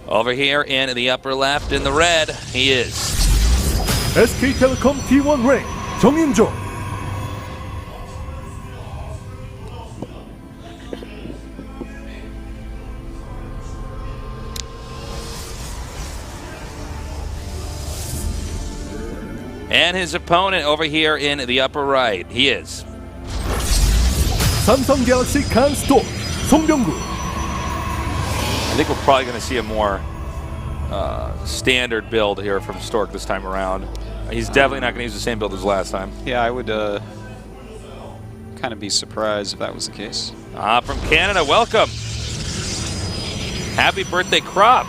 Over here in the upper left in the red, he is. SK텔레콤 T1 Rain 정윤종. And his opponent over here in the upper right, he is. Samsung Galaxy 간 Stork 송병구. I think we're probably going to see a more standard build here from Stork this time around. He's definitely not going to use the same build as last time. Yeah, I would kind of be surprised if that was the case. From Canada, welcome. Happy birthday, Crop.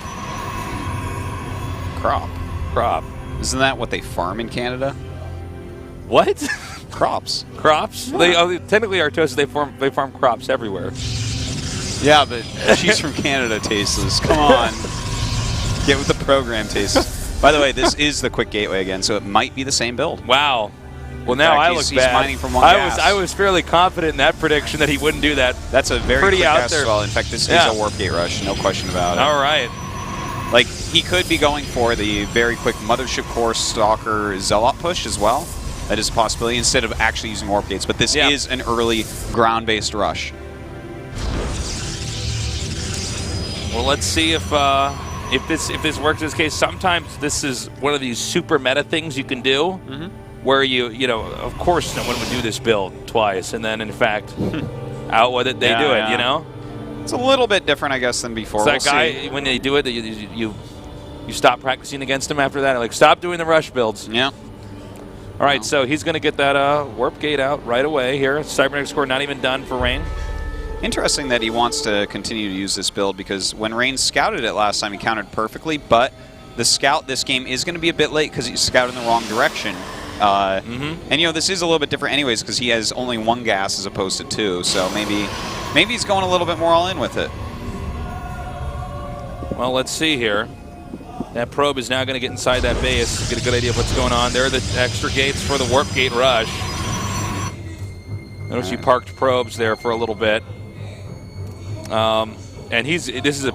Crop. Isn't that what they farm in Canada? What? Crops. Crops? Yeah. Technically, Artosis, they farm crops everywhere. Yeah, but she's from Canada, Tasteless. Come on. Get with the program, Tasteless. By the way, this is the quick gateway again, so it might be the same build. Wow. Well, now I look he's bad. mining from one gas. I was fairly confident in that prediction that he wouldn't do that. That's a very pretty quick out gas there. as well. In fact, this is a warp gate rush, no question about it. All right. Like, he could be going for the very quick Mothership Core Stalker Zealot push as well. That is a possibility instead of actually using warp gates. But this is an early ground-based rush. Well, let's see if this works in this case. Sometimes this is one of these super meta things you can do, where you know, of course, no one would do this build twice, and then in fact, out with it, they do it. You know. It's a little bit different, I guess, than before. It's that guy, when they do it, you stop practicing against him after that. Like, stop doing the rush builds. Yeah. All right, so he's going to get that warp gate out right away here. Cybernetic score not even done for Rain. Interesting that he wants to continue to use this build because when Rain scouted it last time, he countered perfectly, but the scout this game is going to be a bit late because he scouted in the wrong direction. And, you know, this is a little bit different anyways because he has only one gas as opposed to two, so maybe he's going a little bit more all in with it. Well, let's see here. That probe is now going to get inside that base, get a good idea of what's going on. There are the extra gates for the warp gate rush. Notice you parked probes there for a little bit. And this is a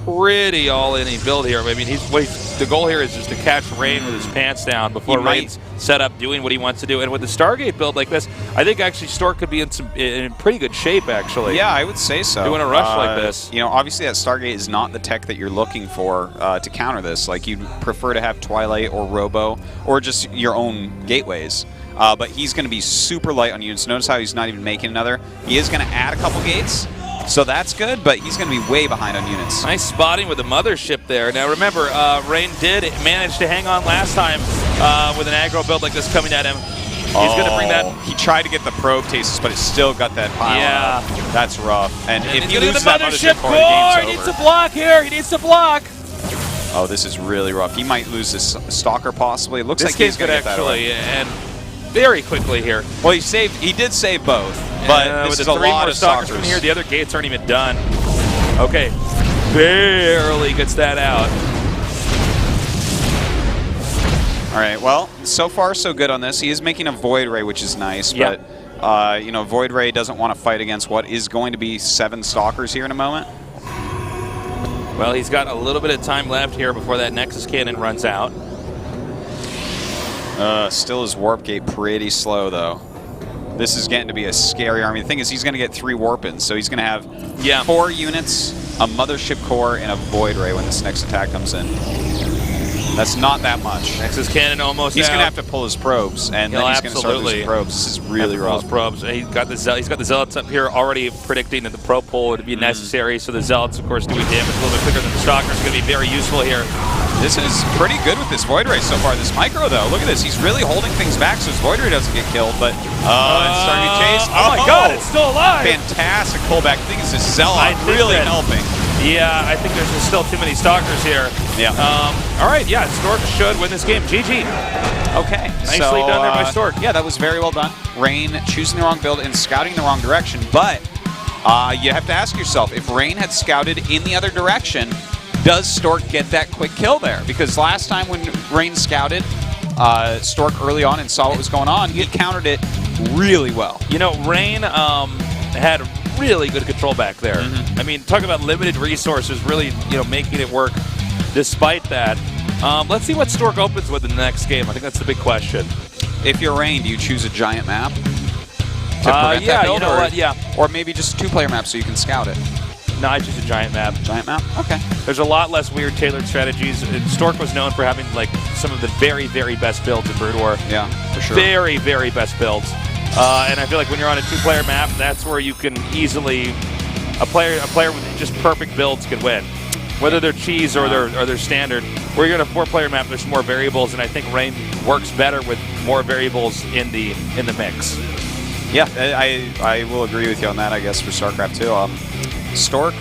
pretty all-in build here. I mean, the goal here is just to catch Rain with his pants down before Rain's set up doing what he wants to do. And with the Stargate build like this, I think actually Stork could be in pretty good shape, actually. Yeah, I would say so. Doing a rush like this. You know, obviously that Stargate is not the tech that you're looking for to counter this. Like, you'd prefer to have Twilight or Robo or just your own gateways. But he's going to be super light on units. Notice how he's not even making another. He is going to add a couple gates. So that's good, but he's going to be way behind on units. Nice spotting with the Mothership there. Now remember, Rain did manage to hang on last time with an aggro build like this coming at him. He's going to bring that. He tried to get the probe tastes, but it still got that pile. Yeah. That's rough. And if you lose the that Mothership core, the game's he needs to block here. He needs to block. Oh, this is really rough. He might lose this Stalker possibly. It looks this like he's going to get that actually, and very quickly here. Well, he did save both, but this with is the a three lot more of stalkers stalkers from here. The other gates aren't even done. Okay, barely gets that out. All right, well, so far so good on this. He is making a Void Ray, which is nice, but you know, Void Ray doesn't want to fight against what is going to be 7 stalkers here in a moment. Well, he's got a little bit of time left here before that Nexus Cannon runs out. Still his Warp Gate pretty slow, though. This is getting to be a scary army. The thing is, he's going to get 3 Warp-ins, so he's going to have 4 units, a Mothership Core, and a Void Ray when this next attack comes in. That's not that much. Nexus Cannon almost He's out. going to have to pull his probes, and then he's going to start losing probes. This is really rough. Probes. He's got the Zealots up here already predicting that the probe pull would be necessary, so the Zealots, of course, doing damage a little bit quicker than the Stalkers is going to be very useful here. This is pretty good with this Void Ray so far. This Micro, though, look at this. He's really holding things back so his Void Ray doesn't get killed, but it's starting to chase. Oh my god, it's still alive! Fantastic pullback. I think it's this Zealot really helping. Yeah, I think there's just still too many Stalkers here. Yeah. All right, yeah, Stork should win this game. GG. Okay. Nicely done there by Stork. Yeah, that was very well done. Rain choosing the wrong build and scouting the wrong direction, but you have to ask yourself, if Rain had scouted in the other direction, does Stork get that quick kill there? Because last time when Rain scouted Stork early on and saw what was going on, he countered it really well. You know, Rain had really good control back there. I mean, talk about limited resources, really, you know, making it work. despite that. Let's see what Stork opens with in the next game. I think that's the big question. If you're Rain, do you choose a giant map to prevent yeah, that build, you know what? Yeah. or maybe just a 2-player map so you can scout it? No, I choose a giant map. Giant map? Okay. There's a lot less weird tailored strategies. And Stork was known for having like some of the very, very best builds in Brood War. Yeah, for sure. Very, very best builds. And I feel like when you're on a 2-player map, that's where you can easily a player with just perfect builds can win. Whether they're cheese or they're standard. Where you're on a 4-player map, there's more variables, and I think Rain works better with more variables in the mix. Yeah, I will agree with you on that, I guess, for StarCraft 2. Stork,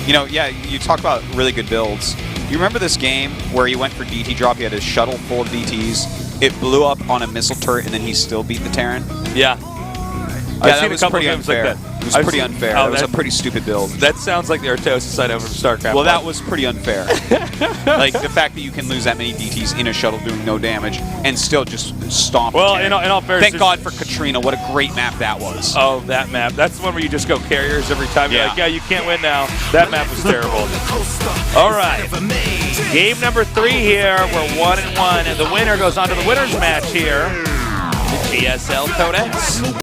you talk about really good builds. You remember this game where he went for DT drop, he had his shuttle full of DTs, it blew up on a missile turret, and then he still beat the Terran? Yeah. I've seen a couple of games like that. It was pretty unfair. Oh, it was a pretty stupid build. That sounds like the Arteos side over from StarCraft. Well, that was pretty unfair. Like, the fact that you can lose that many DTs in a shuttle doing no damage and still just stomp. Well, in all fairness, thank God for Katrina. What a great map that was. Oh, that map. That's the one where you just go carriers every time. You're like, yeah, you can't win now. That map was terrible. All right. Game number 3 here. We're 1-1, and the winner goes on to the winner's match here. The GSL Code S.